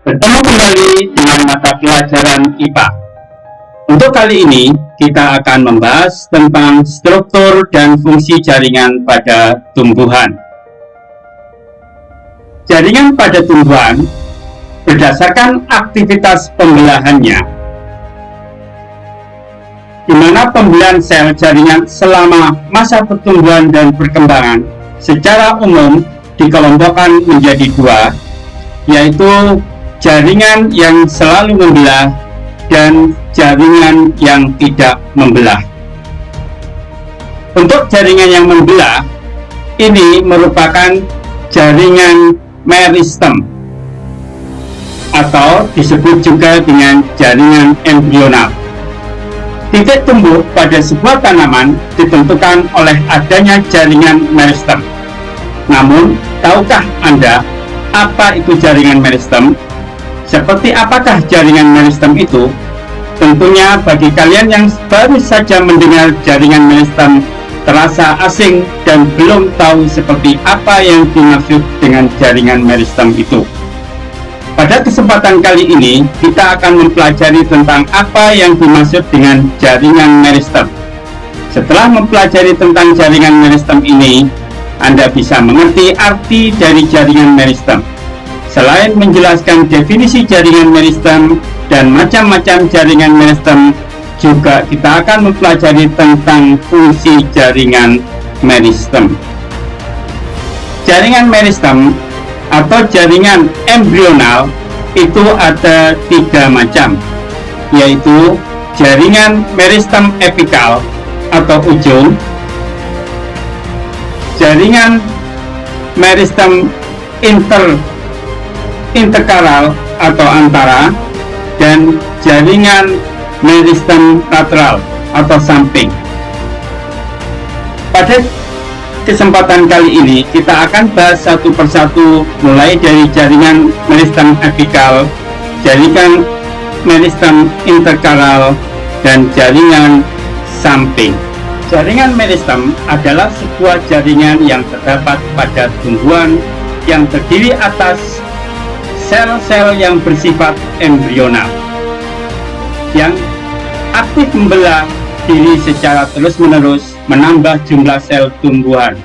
Bertemu kembali dengan mata pelajaran IPA. Untuk kali ini, kita akan membahas tentang struktur dan fungsi jaringan pada tumbuhan. Jaringan pada tumbuhan berdasarkan aktivitas pembelahannya, di mana pembelahan sel jaringan selama masa pertumbuhan dan perkembangan secara umum dikelompokkan menjadi dua, yaitu jaringan yang selalu membelah dan jaringan yang tidak membelah. Untuk jaringan yang membelah, ini merupakan jaringan meristem atau disebut juga dengan jaringan embrional. Titik tumbuh pada sebuah tanaman ditentukan oleh adanya jaringan meristem. Namun, tahukah Anda apa itu jaringan meristem? Seperti apakah jaringan meristem itu? Tentunya bagi kalian yang baru saja mendengar jaringan meristem terasa asing dan belum tahu seperti apa yang dimaksud dengan jaringan meristem itu. Pada kesempatan kali ini, kita akan mempelajari tentang apa yang dimaksud dengan jaringan meristem. Setelah mempelajari tentang jaringan meristem ini, Anda bisa mengerti arti dari jaringan meristem. Selain menjelaskan definisi jaringan meristem dan macam-macam jaringan meristem, juga kita akan mempelajari tentang fungsi jaringan meristem. Jaringan meristem atau jaringan embrional itu ada tiga macam, yaitu jaringan meristem apikal atau ujung, jaringan meristem interkaral atau antara, dan jaringan meristem lateral atau samping. Pada kesempatan kali ini kita akan bahas satu persatu, mulai dari jaringan meristem apikal, jaringan meristem interkaral, dan jaringan samping. Jaringan meristem adalah sebuah jaringan yang terdapat pada tumbuhan yang terdiri atas sel-sel yang bersifat embrional, yang aktif membelah diri secara terus-menerus menambah jumlah sel tumbuhan.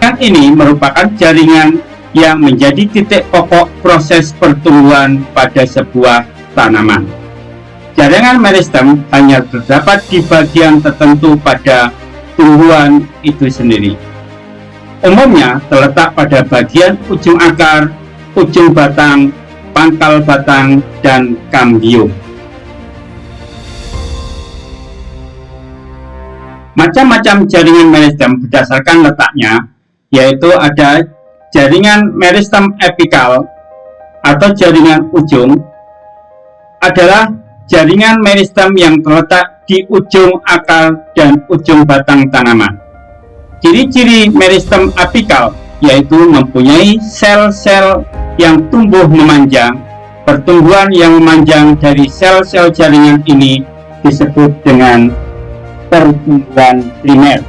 Jaringan ini merupakan jaringan yang menjadi titik pokok proses pertumbuhan pada sebuah tanaman. Jaringan meristem hanya terdapat di bagian tertentu pada tumbuhan itu sendiri. Umumnya terletak pada bagian ujung akar, ujung batang, pangkal batang, dan kambium. Macam-macam jaringan meristem berdasarkan letaknya, yaitu ada jaringan meristem apikal atau jaringan ujung, adalah jaringan meristem yang terletak di ujung akar dan ujung batang tanaman. Ciri-ciri meristem apikal yaitu mempunyai sel-sel yang tumbuh memanjang. Pertumbuhan yang memanjang dari sel-sel jaringan ini disebut dengan pertumbuhan primer.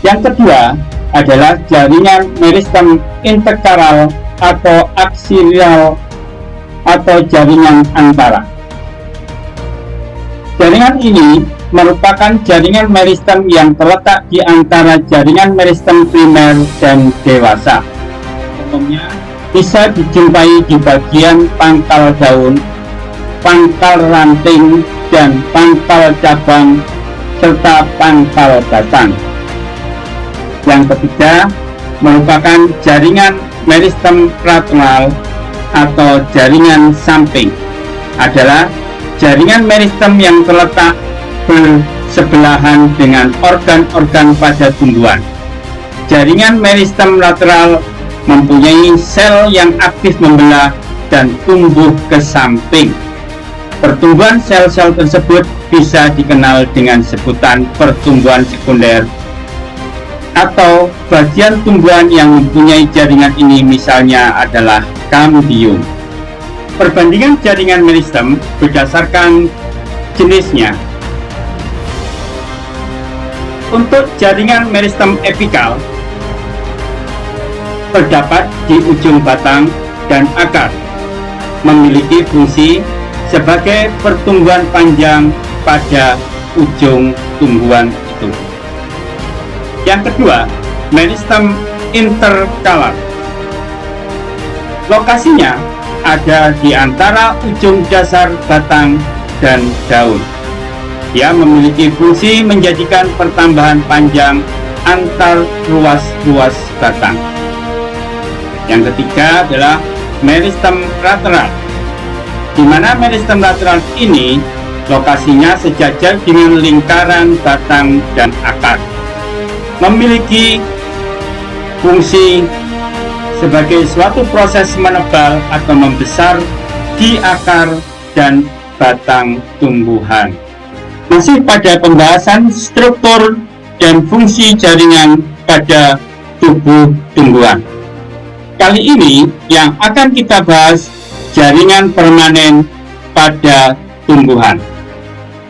Yang kedua adalah jaringan meristem interkaral atau aksial atau jaringan antara. Jaringan ini merupakan jaringan meristem yang terletak di antara jaringan meristem primer dan dewasa. Umumnya bisa dijumpai di bagian pangkal daun, pangkal ranting, dan pangkal cabang, serta pangkal batang. Yang ketiga merupakan jaringan meristem lateral atau jaringan samping, adalah jaringan meristem yang terletak bersebelahan dengan organ-organ pada tumbuhan. Jaringan meristem lateral mempunyai sel yang aktif membelah dan tumbuh ke samping. Pertumbuhan sel-sel tersebut bisa dikenal dengan sebutan pertumbuhan sekunder, atau bagian tumbuhan yang mempunyai jaringan ini misalnya adalah kambium. Perbandingan jaringan meristem berdasarkan jenisnya. Untuk jaringan meristem apikal terdapat di ujung batang dan akar, memiliki fungsi sebagai pertumbuhan panjang pada ujung tumbuhan itu. Yang kedua, meristem interkalar. Lokasinya ada di antara ujung dasar batang dan daun. Dia memiliki fungsi menjadikan pertambahan panjang antar ruas-ruas batang. Yang ketiga adalah meristem lateral, di mana meristem lateral ini lokasinya sejajar dengan lingkaran batang dan akar, memiliki fungsi sebagai suatu proses menebal atau membesar di akar dan batang tumbuhan. Masih pada pembahasan struktur dan fungsi jaringan pada tubuh tumbuhan. Kali ini yang akan kita bahas jaringan permanen pada tumbuhan.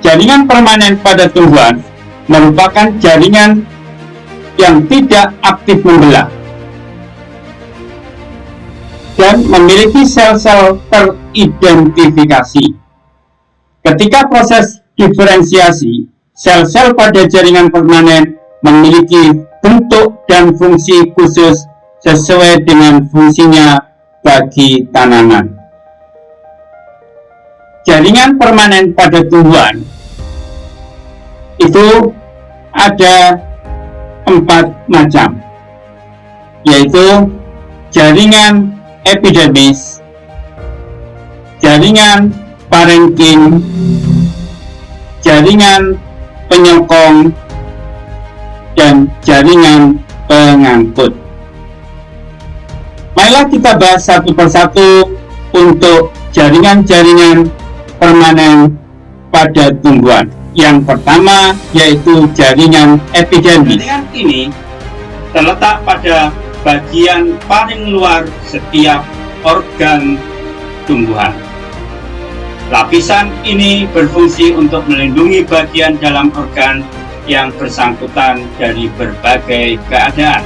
Jaringan permanen pada tumbuhan merupakan jaringan yang tidak aktif membelah dan memiliki sel-sel teridentifikasi. Ketika proses diferensiasi, sel-sel pada jaringan permanen memiliki bentuk dan fungsi khusus sesuai dengan fungsinya bagi tanaman. Jaringan permanen pada tumbuhan itu ada 4 macam, yaitu jaringan epidermis, jaringan parenkim, jaringan penyokong, dan jaringan pengangkut. Marilah kita bahas satu persatu untuk jaringan-jaringan permanen pada tumbuhan. Yang pertama yaitu jaringan epidermis. Jaringan ini terletak pada bagian paling luar setiap organ tumbuhan. Lapisan ini berfungsi untuk melindungi bagian dalam organ yang bersangkutan dari berbagai keadaan.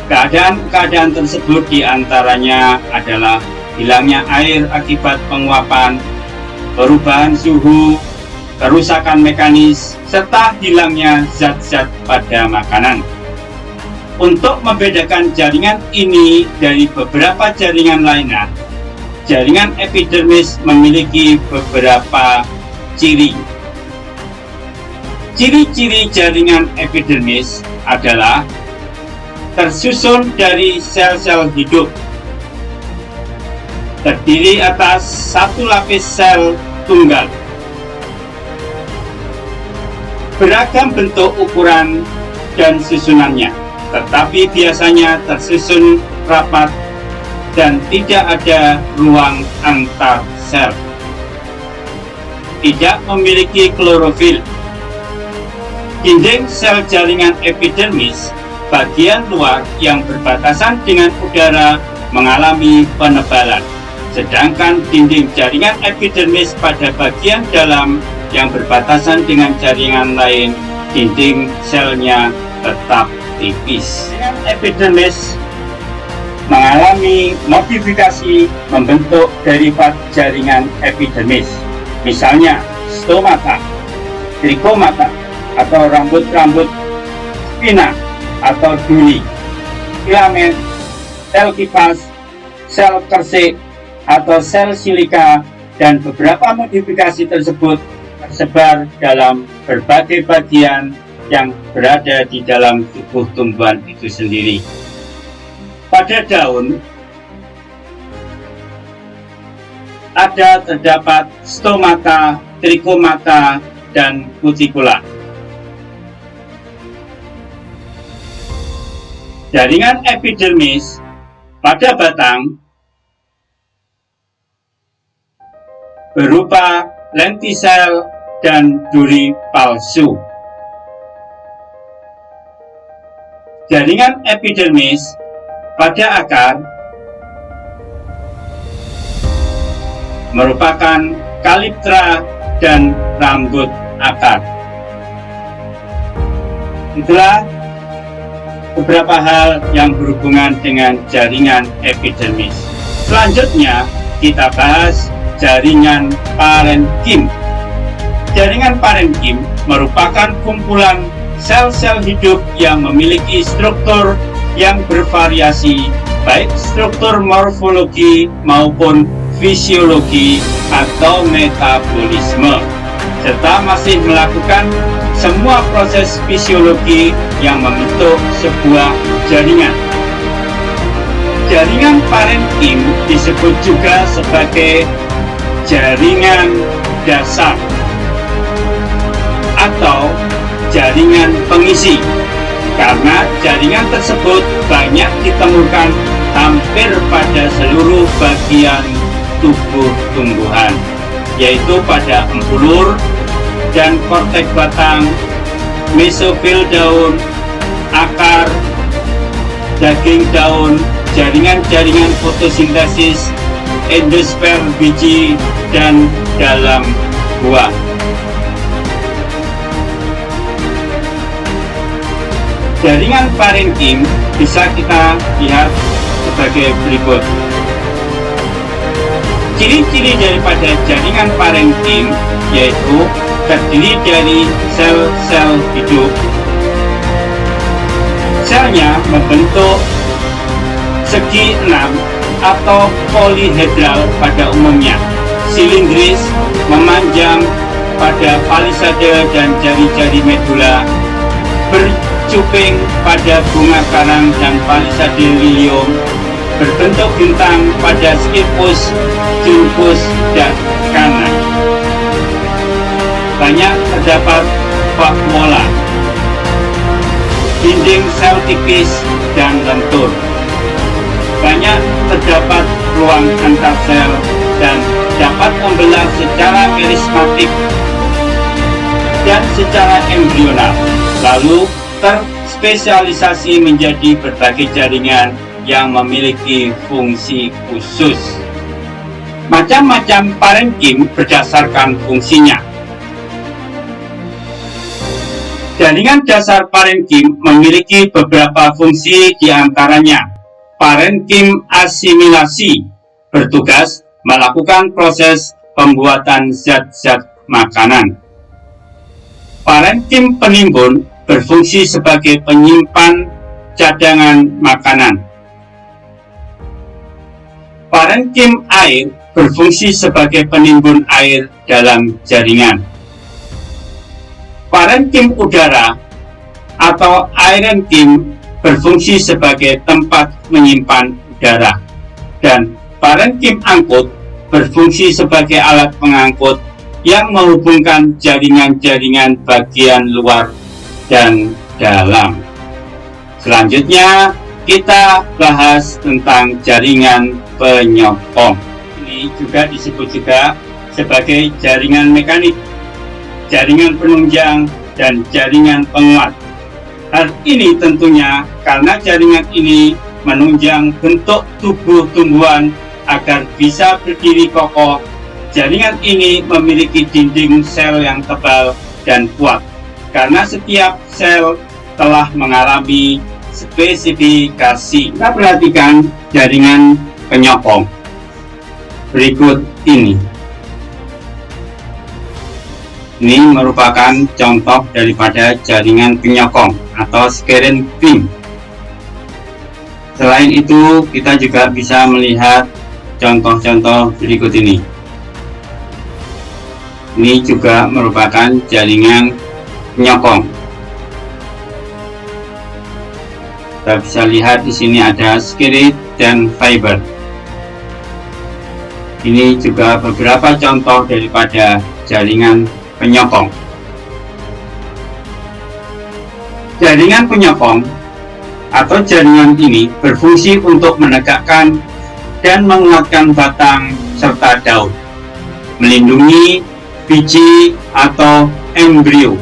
Keadaan-keadaan tersebut diantaranya adalah hilangnya air akibat penguapan, perubahan suhu, kerusakan mekanis, serta hilangnya zat-zat pada makanan. Untuk membedakan jaringan ini dari beberapa jaringan lainnya, jaringan epidermis memiliki beberapa ciri. Ciri-ciri jaringan epidermis adalah tersusun dari sel-sel hidup, terdiri atas satu lapis sel tunggal, beragam bentuk ukuran dan susunannya, tetapi biasanya tersusun rapat dan tidak ada ruang antar sel. Tidak memiliki klorofil. Dinding sel jaringan epidermis bagian luar yang berbatasan dengan udara mengalami penebalan, sedangkan dinding jaringan epidermis pada bagian dalam yang berbatasan dengan jaringan lain, dinding selnya tetap tipis. Jaringan epidermis mengalami modifikasi membentuk derivat jaringan epidermis, misalnya stomata, trichomata, atau rambut-rambut spina atau duri, filament, sel kipas, sel kersik, atau sel silika, dan beberapa modifikasi tersebut tersebar dalam berbagai bagian yang berada di dalam tubuh tumbuhan itu sendiri. Pada daun terdapat stomata, trichomata, dan cuticula. Jaringan epidermis pada batang berupa lentisel dan duri palsu. Jaringan epidermis pada akar merupakan kaliptra dan rambut akar. Itulah beberapa hal yang berhubungan dengan jaringan epidermis. Selanjutnya, kita bahas jaringan parenkim. Jaringan parenkim merupakan kumpulan sel-sel hidup yang memiliki struktur yang bervariasi, baik struktur morfologi maupun fisiologi atau metabolisme, serta masih melakukan semua proses fisiologi yang membentuk sebuah jaringan. Jaringan parenkim disebut juga sebagai jaringan dasar atau jaringan pengisi, karena jaringan tersebut banyak ditemukan hampir pada seluruh bagian tubuh tumbuhan, yaitu pada empulur dan korteks batang, mesofil daun, akar, daging daun, jaringan-jaringan fotosintesis, endosper biji, dan dalam buah. Jaringan parenkim bisa kita lihat sebagai berikut. Ciri-ciri daripada jaringan parenkim yaitu terdiri dari sel-sel hidup. Selnya membentuk segi 6 atau polihedral pada umumnya, silindris, memanjang pada palisade dan jari-jari medula, bercuping pada bunga karang dan palisade lilium, berbentuk bintang pada skipus, juncus, dan kana. Banyak terdapat vakuola, dinding sel tipis dan lentur. Banyak terdapat ruang antar sel dan dapat membelah secara merismatik dan secara embrional, lalu terspesialisasi menjadi berbagai jaringan yang memiliki fungsi khusus. Macam-macam parenkim berdasarkan fungsinya. Jaringan dasar parenkim memiliki beberapa fungsi, diantaranya parenkim asimilasi, bertugas melakukan proses pembuatan zat-zat makanan. Parenkim penimbun berfungsi sebagai penyimpan cadangan makanan. Parenkim air berfungsi sebagai penimbun air dalam jaringan. Parenkim udara atau aerenkim berfungsi sebagai tempat menyimpan udara, dan parenkim angkut berfungsi sebagai alat pengangkut yang menghubungkan jaringan-jaringan bagian luar dan dalam. Selanjutnya kita bahas tentang jaringan penyokong. Ini juga disebut juga sebagai jaringan mekanik, jaringan penunjang, dan jaringan penguat. Hal ini tentunya karena jaringan ini menunjang bentuk tubuh tumbuhan agar bisa berdiri kokoh. Jaringan ini memiliki dinding sel yang tebal dan kuat, karena setiap sel telah mengalami spesifikasi. Kita perhatikan jaringan penyokong berikut ini. Ini merupakan contoh daripada jaringan penyokong atau skerenkim. Selain itu, kita juga bisa melihat contoh-contoh berikut ini. Ini juga merupakan jaringan penyokong. Kita bisa lihat di sini ada skirit dan fiber. Ini juga beberapa contoh daripada jaringan penyokong. Jaringan penyokong atau jaringan ini berfungsi untuk menegakkan dan menguatkan batang serta daun, melindungi biji atau embrio,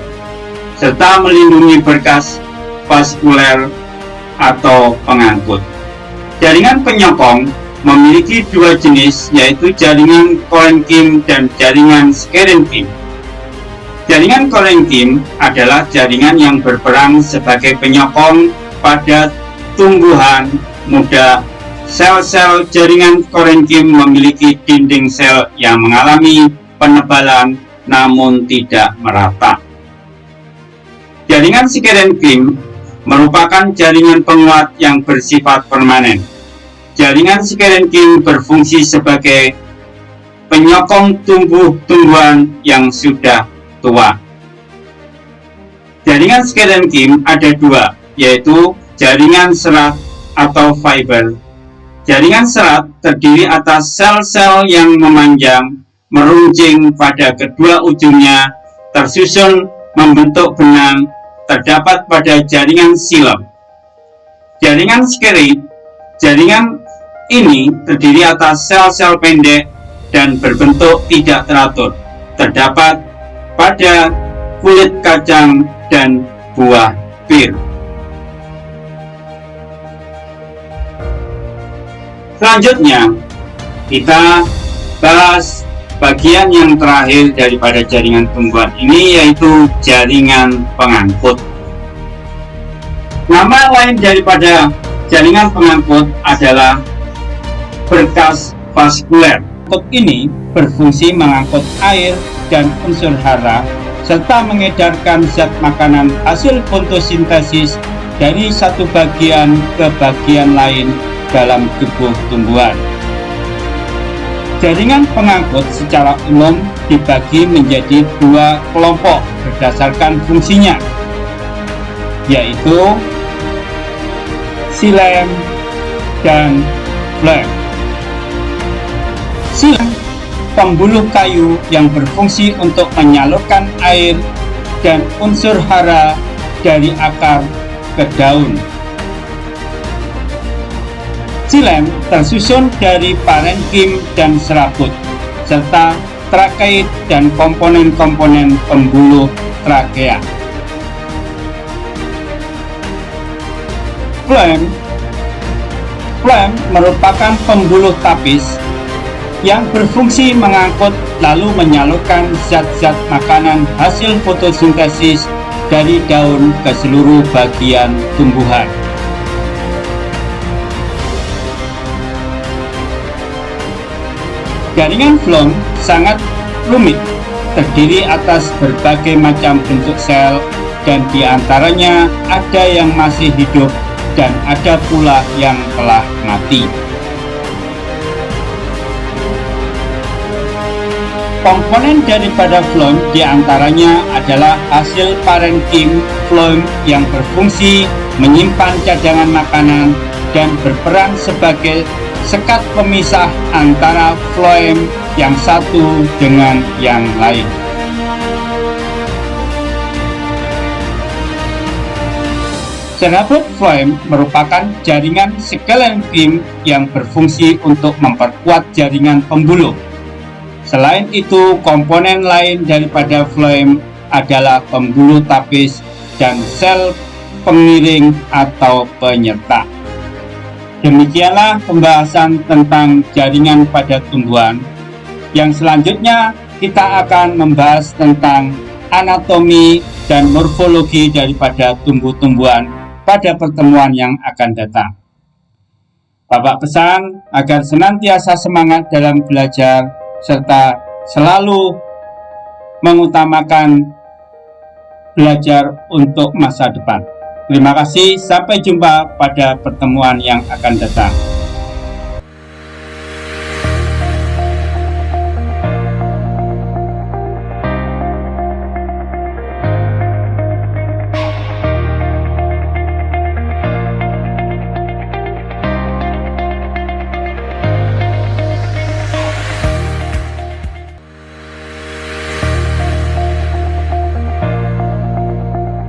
serta melindungi berkas vaskuler atau pengangkut. Jaringan penyokong memiliki dua jenis, yaitu jaringan parenkim dan jaringan skerenkim. Jaringan parenkim adalah jaringan yang berperan sebagai penyokong pada tumbuhan muda Sel-sel jaringan korenkim memiliki dinding sel yang mengalami penebalan namun tidak merata. Jaringan sikerenkim merupakan jaringan penguat yang bersifat permanen. Jaringan sikerenkim berfungsi sebagai penyokong tumbuh-tumbuhan yang sudah tua. Jaringan sikerenkim ada dua, yaitu jaringan serat atau fiber. Jaringan serat terdiri atas sel-sel yang memanjang, meruncing pada kedua ujungnya, tersusun membentuk benang, terdapat pada jaringan silom. Jaringan sikerit, jaringan ini terdiri atas sel-sel pendek dan berbentuk tidak teratur, terdapat pada kulit kacang dan buah pir. Selanjutnya, kita bahas bagian yang terakhir daripada jaringan tumbuhan ini, yaitu jaringan pengangkut. Nama lain daripada jaringan pengangkut adalah berkas vaskuler. Pengangkut ini berfungsi mengangkut air dan unsur hara serta mengedarkan zat makanan hasil fotosintesis dari satu bagian ke bagian lain dalam tubuh tumbuhan. Jaringan pengangkut secara umum dibagi menjadi dua kelompok berdasarkan fungsinya, yaitu xilem dan flem. Xilem, pembuluh kayu yang berfungsi untuk menyalurkan air dan unsur hara dari akar ke daun. Xilem tersusun dari parenkim dan serabut, serta trakeit dan komponen-komponen pembuluh trakea. Flem merupakan pembuluh tapis yang berfungsi mengangkut lalu menyalurkan zat-zat makanan hasil fotosintesis dari daun ke seluruh bagian tumbuhan. Jaringan phloem sangat rumit, terdiri atas berbagai macam bentuk sel, dan diantaranya ada yang masih hidup dan ada pula yang telah mati. Komponen daripada phloem diantaranya adalah hasil parenkim phloem yang berfungsi menyimpan cadangan makanan dan berperan sebagai sekat pemisah antara phloem yang satu dengan yang lain. Serabut phloem merupakan jaringan sikerenkim yang berfungsi untuk memperkuat jaringan pembuluh. Selain itu, komponen lain daripada phloem adalah pembuluh tapis dan sel pengiring atau penyerta. Demikianlah pembahasan tentang jaringan pada tumbuhan. Yang selanjutnya kita akan membahas tentang anatomi dan morfologi daripada tumbuh-tumbuhan pada pertemuan yang akan datang. Bapak pesan agar senantiasa semangat dalam belajar serta selalu mengutamakan belajar untuk masa depan. Terima kasih, sampai jumpa pada pertemuan yang akan datang.